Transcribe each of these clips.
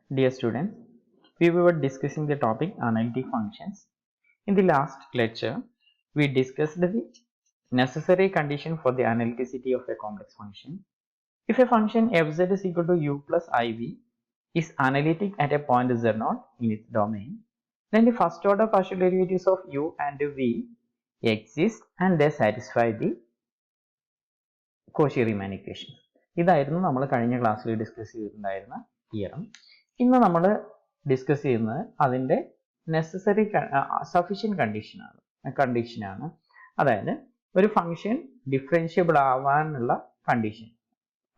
Dear students, we were discussing the topic analytic functions. In the last lecture, we discussed the necessary condition for the analyticity of a complex function. If a function fz is equal to u plus iv is analytic at a point z0 in its domain, then the first order partial derivatives of u and v exist and they satisfy the Cauchy-Riemann equation. ഇതായിരുന്നു നമ്മൾ കഴിഞ്ഞ ക്ലാസ്സിൽ discuss ചെയ്തിട്ടുണ്ടായിരുന്ന theorem. ഇന്ന് നമ്മൾ discuss ചെയ്യുന്നത് അതിൻ്റെ necessary sufficient കണ്ടീഷനാണ്. അതായത് ഒരു ഫംഗ്ഷൻ ഡിഫറൻഷ്യബിൾ ആവാനുള്ള കണ്ടീഷൻ.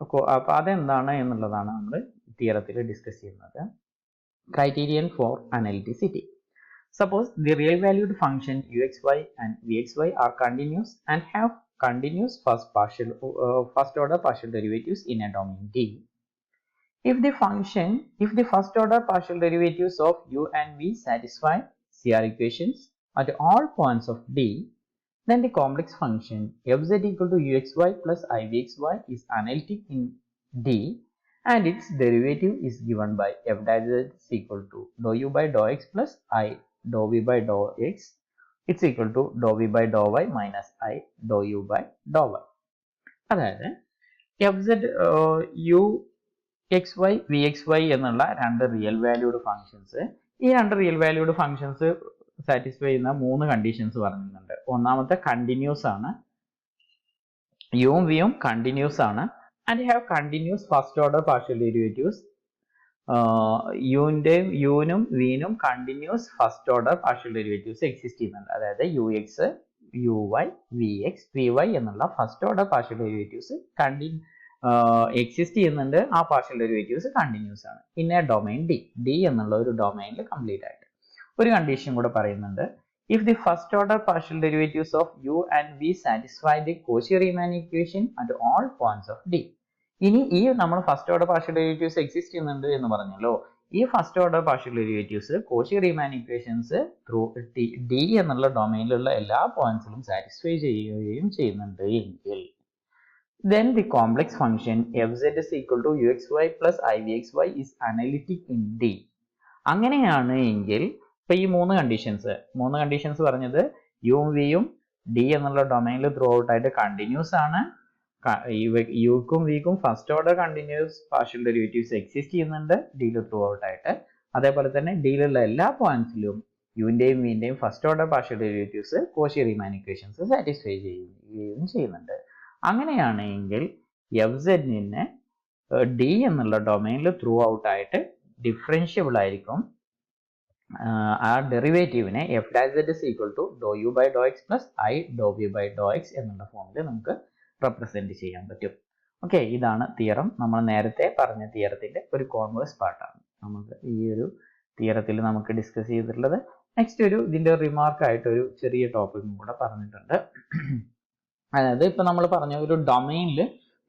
അപ്പോൾ അതെന്താണ് എന്നുള്ളതാണ് നമ്മൾ തിയറത്തിൽ ഡിസ്കസ് ചെയ്യുന്നത്. Criterion for analyticity. Suppose the real valued function uxy and vxy are continuous and have continuous first order partial derivatives in a domain D. If the first order partial derivatives of u and v satisfy CR equations at all points of D, then the complex function fz equal to uxy plus ivxy is analytic in D and its derivative is given by f dash z is equal to dou u by dou x plus I dou v by dou x, it's equal to dou v by dou y minus I dou u by dou y. അതായത് fz uxy vxy എന്നുള്ള രണ്ട് real valued functions, ഈ രണ്ട് real valued functions satisfy ചെയ്യുന്ന മൂന്ന് conditions പറഞ്ഞിട്ടുണ്ട്. ഒന്നാമത്തെ continuous ആണ്, യുവും വിയും കണ്ടിന്യൂസ് ആണ് and have continuous first order partial derivatives. യുവിനും വിനും continuous first order partial derivatives exist ചെയ്യുന്നുണ്ട്. അതായത് u x u y v x v y എന്നുള്ള first order partial derivatives exist ചെയ്യുന്നുണ്ട്. ആ പാർഷ്യൽ ഡെറിവേറ്റീവ്സ് കണ്ടിന്യൂസ് ആണ് ഇൻ എ ഡൊമൈൻ ഡി എന്നുള്ള ഒരു ഡൊമൈനിൽ കംപ്ലീറ്റ് ആയിട്ട്. ഒരു കണ്ടീഷൻ കൂടെ പറയുന്നുണ്ട്. If the first order partial derivatives of u and v satisfy the Cauchy-Riemann equation at all points of D. ഇനി ഈ നമ്മൾ first order partial derivatives exist ചെയ്യുന്നുണ്ട് എന്ന് പറഞ്ഞല്ലോ. ഈ first order partial derivatives Cauchy-Riemann equations through D എന്നുള്ള ഡൊമൈനിലുള്ള എല്ലാ പോയിന്റ്സിലും satisfy ചെയ്യുകയും ചെയ്യുന്നുണ്ട് എങ്കിൽ then the complex function fz is equal to uxy plus ivxy is analytic in D. അങ്ങനെയാണ് എങ്കിൽ ഇപ്പൊ ഈ മൂന്ന് കണ്ടീഷൻസ് പറഞ്ഞത് യുവും വിയും ഡി എന്നുള്ള ഡൊമൈനിൽ ത്രൂ ഔട്ട് ആയിട്ട് കണ്ടിന്യൂസ് ആണ്. യുക്കും വിക്കും first order continuous partial derivatives exist ചെയ്യുന്നുണ്ട് ഡിയിൽ ത്രൂ ഔട്ട് ആയിട്ട്. അതേപോലെ തന്നെ ഡിയിലുള്ള എല്ലാ പോയിന്റ്സിലും യുവിന്റെയും വിന്റെയും first order partial derivatives Cauchy-Riemann equations satisfy ചെയ്യുകയും ചെയ്യുന്നുണ്ട്. അങ്ങനെയാണെങ്കിൽ എഫ് സെഡിനെ ഡി എന്നുള്ള ഡൊമൈനിൽ ത്രൂ ഔട്ട് ആയിട്ട് ഡിഫറൻഷ്യബിൾ ആയിരിക്കും. ആ ഡെറിവേറ്റീവിനെ f dash z is equal to do u by do x plus i do v by do x എന്നുള്ള ഫോമിൽ നമുക്ക് റെപ്രസെന്റ് ചെയ്യാൻ പറ്റും. ഓക്കെ, ഇതാണ് തിയറം. നമ്മൾ നേരത്തെ പറഞ്ഞ തിയറത്തിന്റെ ഒരു കോൺവേഴ്സ് പാർട്ടാണ് നമുക്ക് ഈ ഒരു തിയറത്തിൽ നമുക്ക് ഡിസ്കസ് ചെയ്തിട്ടുള്ളത്. നെക്സ്റ്റ് ഇതിന്റെ റിമാർക്ക് ആയിട്ട് ഒരു ചെറിയ ടോപ്പിക്കും കൂടെ പറഞ്ഞിട്ടുണ്ട്. അതായത് ഇപ്പൊ നമ്മൾ പറഞ്ഞ ഒരു ഡൊമൈനിൽ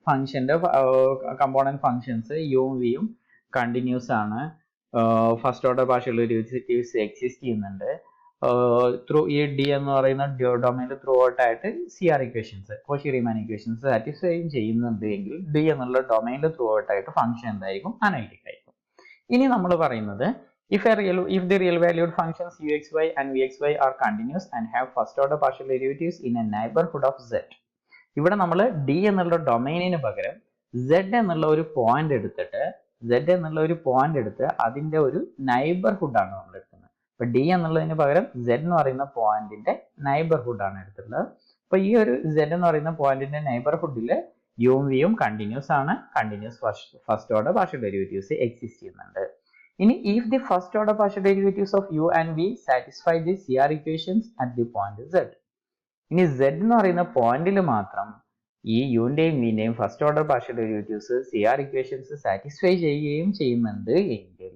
ഫംഗ്ഷന്റെ കമ്പോണന്റ് ഫംഗ്ഷൻസ് യുവും വിയും കണ്ടിന്യൂസ് ആണ്, first order partial derivatives exist ചെയ്യുന്നുണ്ട്. ത്രൂ ഈ ഡി എന്ന് പറയുന്ന ഡൊമൈനിൽ ത്രൂ ഔട്ട് ആയിട്ട് CR equations Cauchy-Riemann equations satisfy ചെയ്യുന്നുണ്ട് എങ്കിൽ ഡി എന്നുള്ള ഡൊമൈനിൽ ത്രൂ ഔട്ട് ആയിട്ട് ഫംഗ്ഷൻ എന്തായിരിക്കും? അനലിറ്റിക് ആയിരിക്കും. ഇനി നമ്മൾ പറയുന്നത് if the real valued functions uxy and vxy are continuous and have first order partial derivatives in a neighborhood of z. ഇവിടെ നമ്മൾ ഡി എന്നുള്ള ഡൊമൈനിന് പകരം z എന്നുള്ള ഒരു പോയിന്റ് എടുത്ത് അതിന്റെ ഒരു നൈബർഹുഡ് ആണ് നമ്മൾ എടുക്കുന്നത്. ഇപ്പൊ ഡി എന്നുള്ളതിന് പകരം z എന്ന് പറയുന്ന പോയിന്റിന്റെ നൈബർഹുഡ് ആണ് എടുത്തിട്ടുള്ളത്. അപ്പൊ ഈ ഒരു z എന്ന് പറയുന്ന പോയിന്റിന്റെ നൈബർഹുഡിൽ യുവും വിയും കണ്ടിന്യൂസ് ആണ്, continuous first order partial derivatives exist ചെയ്യുന്നുണ്ട്. ഇനി if the first order partial derivatives of u and v satisfy the CR equations at the point z. ഇനി z എന്ന് പറയുന്ന പോയിന്റിൽ മാത്രം ഈ യുവിന്റെയും വിന്റെയും first order partial derivatives CR equations satisfy ചെയ്യുകയും ചെയ്യുന്നുണ്ട് എങ്കിൽ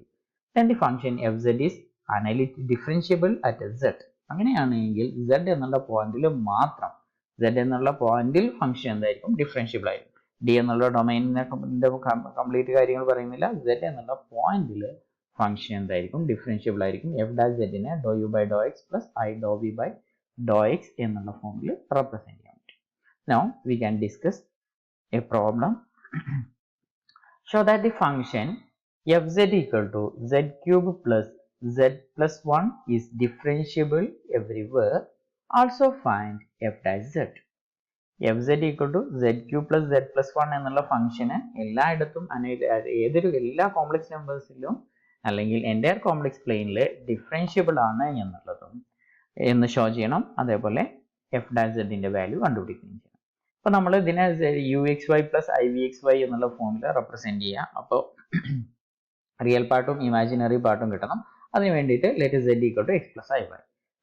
then the function fz is analytic differentiable at z. അങ്ങനെയാണെങ്കിൽ z എന്നുള്ള പോയിന്റിൽ മാത്രം ഫംഗ്ഷൻ എന്തായിരിക്കും? ഡിഫറൻഷ്യബിൾ ആയിരിക്കും. ഡി എന്നുള്ള ഡൊമൈനിന്റെ കംപ്ലീറ്റ് കാര്യങ്ങൾ പറയുന്നില്ല. z എന്നുള്ള പോയിന്റിൽ ഫംഗ്ഷൻ എന്തായിരിക്കും? ഡിഫറൻഷ്യബിൾ ആയിരിക്കും. എഫ് ഡാഷ് സെഡിനെ do u by do x plus i do v by do x എന്നുള്ള ഫോമിൽ റെപ്രസെന്റ് ചെയ്യാൻ പറ്റും. Now we can discuss a problem. Show that the function fz equal to z cube plus z plus 1 is differentiable everywhere. Also find f dash z. fz equal to z cube plus z plus 1 എന്നുള്ള ഫംഗ്ഷന് എല്ലായിടത്തും എല്ലാ complex നമ്പേഴ്സിലും അല്ലെങ്കിൽ entire complex പ്ലെയിനിൽ differentiable ആണ് എന്ന് show ചെയ്യണം. അതേപോലെ എഫ് ഡാഷ് സെഡിന്റെ വാല്യൂ കണ്ടുപിടിക്കുകയും ചെയ്യണം. അപ്പോൾ നമ്മൾ ഇതിനെ u x y plus i v x y എന്നുള്ള ഫോമിൽ റെപ്രസെന്റ് ചെയ്യാം. അപ്പോൾ റിയൽ പാർട്ടും ഇമാജിനറി പാർട്ടും കിട്ടണം. അതിന് വേണ്ടിയിട്ട് let z equal to x plus i y.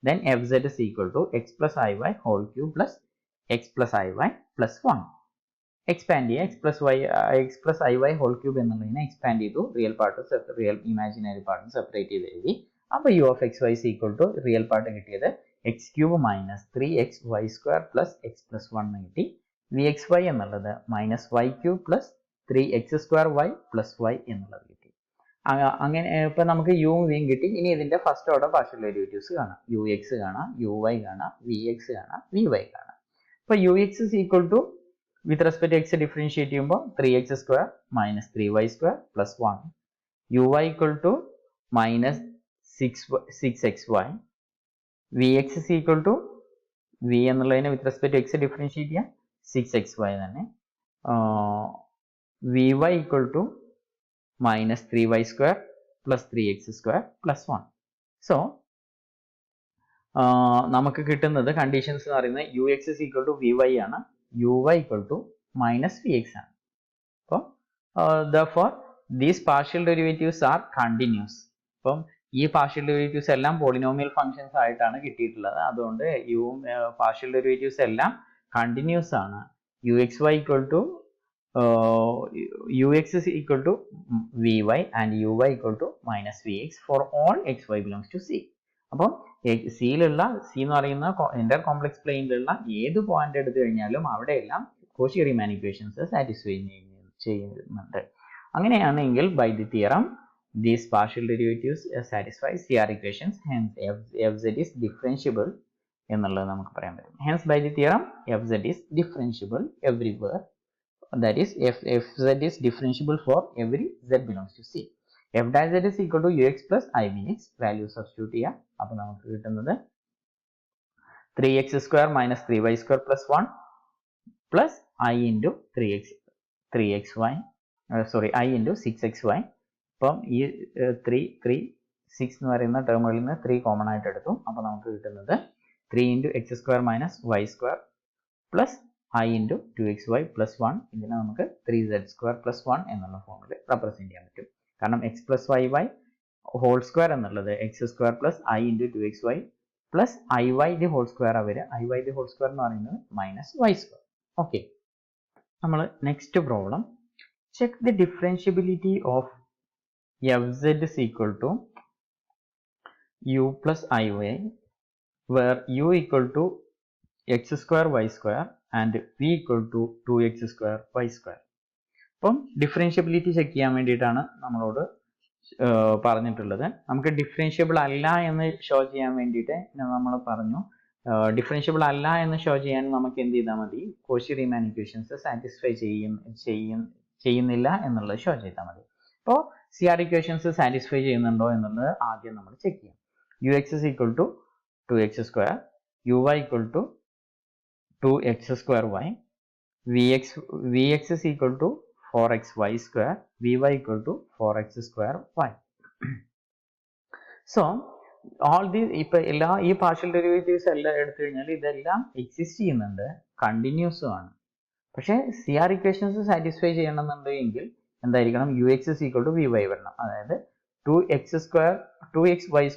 Then f z is equal to x plus i y whole cube plus x plus i y plus 1. Expand ചെയ്യുക. X plus i y whole cube എന്നുള്ളതിനെ expand ചെയ്തു. Real part real imaginary പാർട്ടും separate ചെയ്ത് എഴുതി. അപ്പോൾ u of x y equal to real part കിട്ടിയത് x cube minus 3x y square plus x plus 1 കിട്ടി. V x y എന്നുള്ളത് minus y cube plus 3x square y plus y എന്നുള്ളത് കിട്ടി. അങ്ങനെ ഇപ്പം നമുക്ക് യും വിയും കിട്ടി. ഇനി ഇതിന്റെ ഫസ്റ്റ് ഓർഡർ പാർഷ്യൽ ഡെറിവേറ്റീവ്സ് കാണാം. യു എക്സ് കാണാം, യു വൈ കാണാം, വി എക്സ് കാണാം, വി വൈ കാണാം. അപ്പോൾ u x is equal to with respect x differentiate ചെയ്യുമ്പോൾ 3x square minus 3y square plus 1. U y equal to minus 6xy. V x is equal to v എന്നുള്ളതിനെ with respect x differentiate ചെയ്യാം 6xy തന്നെ. V y equal to minus 3y square plus 3x square plus 1. So നമുക്ക് കിട്ടുന്നത് conditions എന്ന് പറയുന്നത് u x is equal to v y ആണ്, u y equal to minus v x ആണ്. അപ്പോൾ therefore these partial derivatives are continuous. അപ്പം ഈ partial derivatives എല്ലാം പോളിനോമിയൽ ഫംഗ്ഷൻസ് ആയിട്ടാണ് കിട്ടിയിട്ടുള്ളത്. അതുകൊണ്ട് പാർഷ്യൽ ഡെറിവേറ്റീവ്സ് എല്ലാം കണ്ടിന്യൂസ് ആണ്. U x y equal to u x is equal to v y and u y equal to minus v x for all x y belongs to C. അപ്പം സിയിലുള്ള C എന്ന് പറയുന്ന entire complex പ്ലെയിനിലുള്ള ഏത് point എടുത്തു കഴിഞ്ഞാലും അവിടെയെല്ലാം Cauchy റീമാൻ equations satisfy ചെയ്യുന്നുണ്ട്. അങ്ങനെയാണെങ്കിൽ by the theorem these partial derivatives satisfy CR equations, hence fz is differentiable എന്നുള്ളത് നമുക്ക് പറയാൻ പറ്റും. Hence by the theorem fz is differentiable everywhere, that is fz is differentiable for every z belongs to C. f dash z is equal to ux plus ivx, value substitute ചെയ്യാം. അപ്പോൾ നമുക്ക് കിട്ടുന്നത് 3x square minus 3y square plus 1 plus I into 3xy I into 6xy. അപ്പം ഈ 3 6 എന്ന് പറയുന്ന ടേമുകളിൽ നിന്ന് 3 common ആയിട്ട് എടുത്തു. അപ്പോൾ നമുക്ക് കിട്ടുന്നത് 3 into x square minus y square plus i into 2xy plus 1. ഇതിനെ നമുക്ക് 3z സ്ക്വയർ പ്ലസ് 1 എന്നുള്ള ഫോമിൽ റെപ്രസെൻറ്റ് ചെയ്യാൻ പറ്റും. കാരണം x plus y whole square എന്നുള്ളത് x square plus i into 2xy plus i the whole square വരിക. I the whole square എന്ന് പറയുന്നത് മൈനസ് വൈ സ്ക്വയർ. ഓക്കെ, നമ്മൾ next problem check the differentiability of fz is equal to u plus iy, where u equal to x square y square and v equal to 2x square y square. അപ്പം differentiability check ചെയ്യാൻ വേണ്ടിയിട്ടാണ് നമ്മളോട് പറഞ്ഞിട്ടുള്ളത്. നമുക്ക് differentiable അല്ല എന്ന് show ചെയ്യാൻ വേണ്ടിയിട്ട് നമ്മൾ പറഞ്ഞു. ഡിഫറൻഷ്യബിൾ അല്ല എന്ന് ഷോ ചെയ്യാൻ നമുക്ക് എന്ത് ചെയ്താൽ മതി, കോഷി റീമാൻ ഇക്വേഷൻസ് സാറ്റിസ്ഫൈ ചെയ്യുന്നില്ല എന്നുള്ളത് ഷോ ചെയ്താൽ മതി. അപ്പോൾ സി ആർ ഇക്വേഷൻസ് സാറ്റിസ്ഫൈ ചെയ്യുന്നുണ്ടോ എന്നുള്ളത് ആദ്യം നമ്മൾ ചെക്ക് ചെയ്യാം. U x is equal to 2x square, u y equal to 2x square y, v x is equal to 4xy square, v y equal to 4x square y. So all ഇപ്പം ഈ partial derivatives എല്ലാം എടുത്തു കഴിഞ്ഞാൽ ഇതെല്ലാം exist ചെയ്യുന്നുണ്ട്, കണ്ടിന്യൂസും ആണ്. പക്ഷേ C R equations satisfy ചെയ്യണമെന്നുണ്ടെങ്കിൽ എന്തായിരിക്കണം, u x is equal to v y വരണം. അതായത് 2xy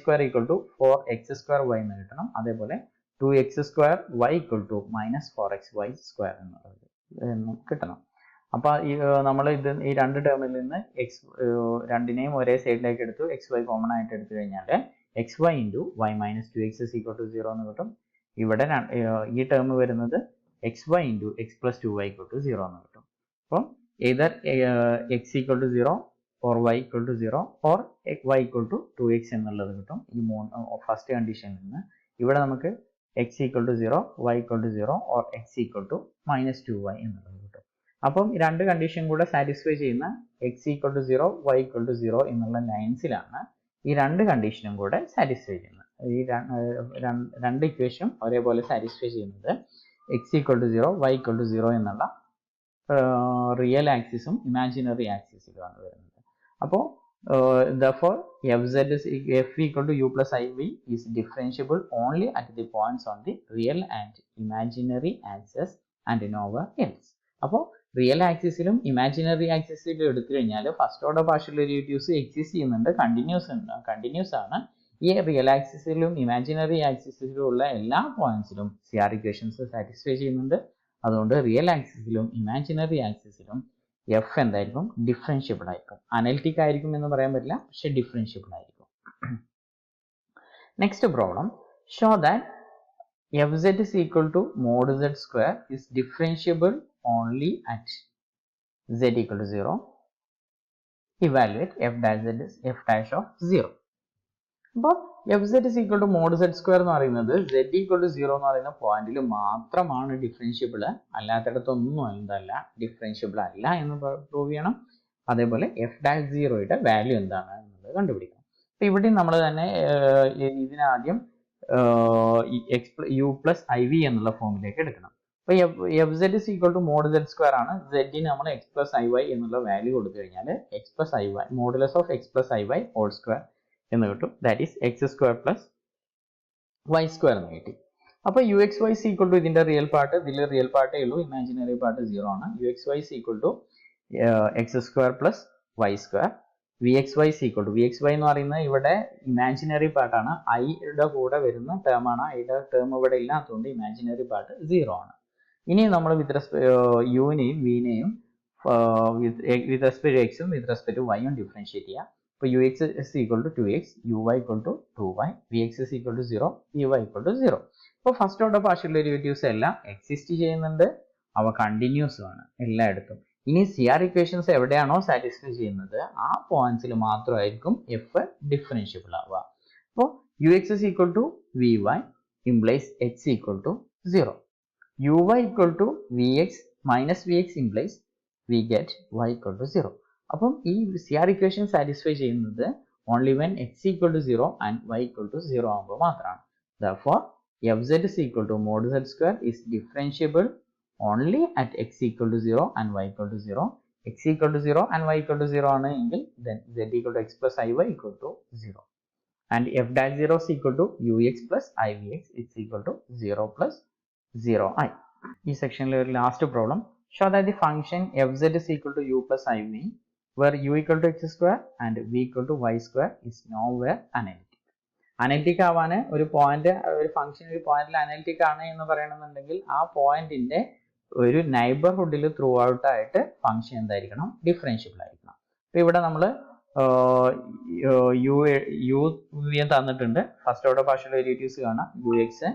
square equal to 4x square y എന്ന് കിട്ടണം. അതേപോലെ 2x square y equal to minus 4xy square എന്നുള്ളത് കിട്ടണം. അപ്പോൾ നമ്മൾ ഈ രണ്ട് ടേമിൽ നിന്ന് രണ്ടിനെയും ഒരേ സൈഡിലേക്ക് എടുത്തു, xy കോമൺ ആയിട്ട് എടുത്തു കഴിഞ്ഞാൽ xy into y minus 2x is equal to 0 എന്ന് കിട്ടും. ഇവിടെ ഈ ടേം വരുന്നത് xy into x plus 2y equal to 0 എന്ന് കിട്ടും. അപ്പം either x equal to 0 or y equal to 0 or y equal to 2x എന്നുള്ളത് കിട്ടും. ഈ ഫസ്റ്റ് കണ്ടീഷനിൽ നിന്ന് ഇവിടെ നമുക്ക് x equal to 0, y equal to 0 or x equal to minus 2y എന്നുള്ളത് കിട്ടും. അപ്പം രണ്ട് കണ്ടീഷൻ കൂടെ സാറ്റിസ്ഫൈ ചെയ്യുന്ന x equal to 0 y equal to 0 എന്നുള്ള ലൈൻസിലാണ് ഈ രണ്ട് കണ്ടീഷനും കൂടെ സാറ്റിസ്ഫൈ ചെയ്യുന്നത്. ഈ രണ്ട് ഇക്വേഷനും ഒരേപോലെ സാറ്റിസ്ഫൈ ചെയ്യുന്നത് x equal to 0 y equal to 0 എന്നുള്ള റിയൽ ആക്സിസും ഇമാജിനറി ആക്സിസിലുമാണ് വരുന്നത്. അപ്പോൾ therefore f equal to u plus iv is differentiable only at the points on the real and imaginary axis and nowhere else. അപ്പോൾ real ആക്സിസിലും imaginary ആക്സിസിലും എടുത്തു കഴിഞ്ഞാൽ first order partial derivatives exist ചെയ്യുന്നുണ്ട്, continuous ആണ്. ഈ real ആക്സിസിലും imaginary ആക്സിസിലും ഉള്ള എല്ലാ പോയിന്റ്സിലും CR equations satisfy ചെയ്യുന്നുണ്ട്. അതുകൊണ്ട് റിയൽ ആക്സിസിലും ഇമാജിനറി ആക്സിസിലും എഫ് എന്തായിരിക്കും? ഡിഫറൻഷ്യബിൾ ആയിരിക്കും. അനലിറ്റിക് ആയിരിക്കും എന്ന് പറയാൻ പറ്റില്ല, പക്ഷെ ഡിഫറൻഷ്യബിൾ ആയിരിക്കും. Next problem, show that fz is equal to mod z square is differentiable only at z equal to 0. Evaluate f dash z is f dash of 0. അപ്പോൾ fz is equal to mod z square എന്ന് പറയുന്നത് z equal to 0 എന്ന് പറയുന്ന പോയിന്റിൽ മാത്രമാണ് differentiable, അല്ലാത്തടത്തൊന്നും എന്തല്ല differentiable അല്ല എന്ന് പ്രൂവ് ചെയ്യണം. അതേപോലെ എഫ് ഡാഷ് 0യുടെ വാല്യൂ എന്താണ് എന്നുള്ളത് കണ്ടുപിടിക്കണം. അപ്പോൾ ഇവിടെ നമ്മൾ തന്നെ ഇതിനാദ്യം u plus iv എന്നുള്ള ഫോമിലേക്ക് എടുക്കണം. അപ്പോൾ fz is equal to mod z square ആണ്. z ന് നമ്മൾ x plus iy എന്നുള്ള വാല്യൂ കൊടുത്തു കഴിഞ്ഞാൽ x plus iy modulus of x plus iy whole square എന്ന് കിട്ടും. That is x square plus y square എന്ന് കിട്ടി. അപ്പോൾ u x y equal to ഇതിന്റെ റിയൽ പാർട്ട്, ഇതിൽ റിയൽ പാർട്ടേ ഉള്ളൂ, ഇമാജിനറി പാർട്ട് 0 ആണ്. U x y equal to x square plus y square. V x y equal to, v x y എന്ന് പറയുന്നത് ഇവിടെ ഇമാജിനറി പാർട്ടാണ്, ഐയുടെ കൂടെ വരുന്ന ടേം ആണ്. ഐയുടെ ടേം ഇവിടെ ഇല്ലാത്തതുകൊണ്ട് ഇമാജിനറി പാർട്ട് 0 ആണ്. ഇനി നമ്മൾ യുവിനെയും വിനെയും വിത്ത് റെസ്പെക്ട് ടു എക്സും വിത്ത് റെസ്പെക്ട് ടു വൈയും ഡിഫറൻഷിയേറ്റ് ചെയ്യാം. ഇപ്പോൾ ux is equal to 2x, uy equal to 2y, vx is equal to 0, vy equal to 0. ഇപ്പോൾ ഫസ്റ്റ് ഓർഡർ പാർഷ്യൽ ഡെറിവേറ്റീവ്സ് എല്ലാം എക്സിസ്റ്റ് ചെയ്യുന്നുണ്ട്, അവ കണ്ടിന്യൂസും ആണ് എല്ലായിടത്തും. ഇനി CR ഇക്വേഷൻസ് എവിടെയാണോ സാറ്റിസ്ഫൈ ചെയ്യുന്നത് ആ പോയിന്റ്സിൽ മാത്രമായിരിക്കും എഫ് ഡിഫറൻഷ്യബിൾ ആവുക. അപ്പോൾ ux is equal to vy implies x equal to 0. uy equal to vx minus vx implies we get y equal to 0. അപ്പം ഈ CR ഇക്വേഷൻ സാറ്റിസ്ഫൈ ചെയ്യുന്നത് only when x equal to 0 and y equal to 0 ആകുമ്പോൾ മാത്രമാണ്. Therefore fz is equal to mod z square is differentiable only at x equal to 0 and y equal to 0. x equal to 0 and y equal to 0 ആണ് എങ്കിൽ then z equal to x plus iy equal to 0. And f dash 0 is equal to ux plus ivx is equal to 0 plus 0i. ഈ സെക്ഷനിലെ ഒരു last problem, show that the function fz is equal to u plus iv where u equal to x square and v equal to y square is nowhere analytic. Analytic ആവാൻ ഒരു point, ഒരു function ഒരു പോയിന്റിൽ analytic ആണ് എന്ന് പറയണമെന്നുണ്ടെങ്കിൽ ആ പോയിന്റിന്റെ ഒരു നൈബർഹുഡിൽ ത്രൂ ഔട്ട് ആയിട്ട് ഫംഗ്ഷൻ എന്തായിരിക്കണം? ഡിഫറൻഷ്യബിൾ ആയിരിക്കണം. അപ്പോൾ ഇവിടെ നമ്മൾ യു തന്നിട്ടുണ്ട്, ഫസ്റ്റ് ഓർഡർ പാർഷ്യൽ ഡെറിവേറ്റീവ്സ് കാണാം, u x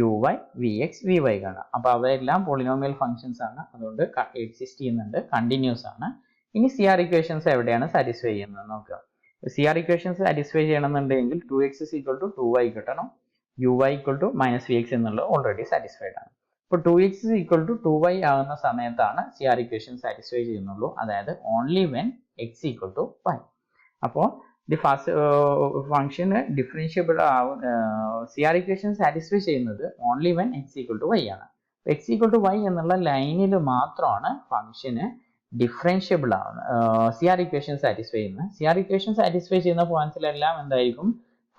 u y v x v y കാണാം. അപ്പോൾ അവയെല്ലാം പോളിനോമിയൽ ഫംഗ്ഷൻസ് ആണ്, അതുകൊണ്ട് എക്സിസ്റ്റ് ചെയ്യുന്നുണ്ട്, കണ്ടിന്യൂസ് ആണ്. ഇനി CR ഇക്വേഷൻസ് എവിടെയാണ് സാറ്റിസ്ഫൈ ചെയ്യുന്നത് നോക്കുക. CR ഇക്വേഷൻസ് സാറ്റിസ്ഫൈ ചെയ്യണമെന്നുണ്ടെങ്കിൽ 2x is equal to 2y കിട്ടണം, uy equal to minus vx എന്നുള്ളത് ഓൾറെഡി സാറ്റിസ്ഫൈഡ് ആണ്. ഇപ്പോൾ 2x is equal to 2y ആകുന്ന സമയത്താണ് CR ഇക്വേഷൻ സാറ്റിസ്ഫൈ ചെയ്യുന്നുള്ളൂ, അതായത് only when x equal to y. അപ്പോൾ ദി ഫസ്റ്റ് ഫംഗ്ഷന് ഡിഫറൻഷ്യബിൾ ആവും, CR ഇക്വേഷൻ സാറ്റിസ്ഫൈ ചെയ്യുന്നത് only when x equal to y ആണ്. x equal to y എന്നുള്ള ലൈനിൽ മാത്രമാണ് ഫംഗ്ഷന് ഡിഫറൻഷ്യബിൾ ആണ്, CR ഇക്വേഷൻ സാറ്റിസ്ഫൈ ചെയ്യുന്നത്. CR ഇക്വേഷൻ സാറ്റിസ്ഫൈ ചെയ്യുന്ന പോയിന്റ്സിലെല്ലാം എന്തായിരിക്കും?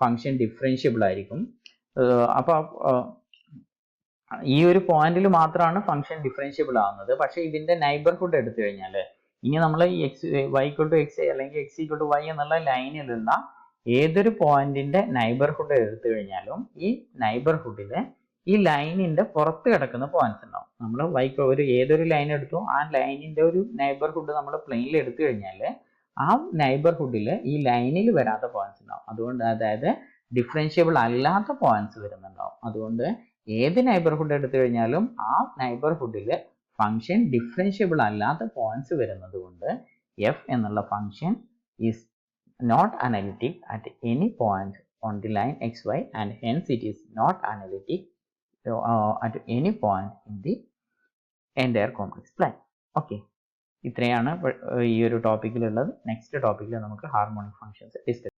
ഫംഗ്ഷൻ ഡിഫറൻഷ്യബിൾ ആയിരിക്കും. അപ്പോൾ ഈ ഒരു പോയിന്റിൽ മാത്രമാണ് ഫംഗ്ഷൻ ഡിഫറൻഷ്യബിൾ ആവുന്നത്. പക്ഷെ ഇതിന്റെ നൈബർഹുഡ് എടുത്തു കഴിഞ്ഞാൽ ഇനി നമ്മൾ x y equal to x അല്ലെങ്കിൽ എക്സ് ഈക്വൽ ടു വൈ എന്നുള്ള ലൈനിലുള്ള ഏതൊരു പോയിന്റിന്റെ നൈബർഹുഡ് എടുത്തു കഴിഞ്ഞാലും ഈ നൈബർഹുഡില് ഈ ലൈനിന്റെ പുറത്ത് കിടക്കുന്ന പോയിന്റ്സ് ഉണ്ടാവും. നമ്മൾ ഏതൊരു ലൈൻ എടുത്തു ആ ലൈനിന്റെ ഒരു നൈബർഹുഡ് നമ്മൾ പ്ലെയിനിൽ എടുത്തു കഴിഞ്ഞാൽ ആ നൈബർഹുഡിൽ ഈ ലൈനിൽ വരാത്ത പോയിന്റ്സ് ഉണ്ടാവും. അതുകൊണ്ട് അതായത് ഡിഫറൻഷ്യബിൾ അല്ലാത്ത പോയിന്റ്സ് വരുന്നുണ്ടാവും. അതുകൊണ്ട് ഏത് നൈബർഹുഡ് എടുത്തു കഴിഞ്ഞാലും ആ നൈബർഹുഡിൽ ഫംഗ്ഷൻ ഡിഫറൻഷ്യബിൾ അല്ലാത്ത പോയിന്റ്സ് വരുന്നത് കൊണ്ട് എഫ് എന്നുള്ള function is not analytic at any point on the line x y and hence it is not analytic at any point in the entire complex plane. Okay, ഇത്രയാണ് ഈ ഒരു ടോപ്പിക്കിലുള്ളത്. Next ടോപ്പിക്കിൽ നമുക്ക് harmonic functions discuss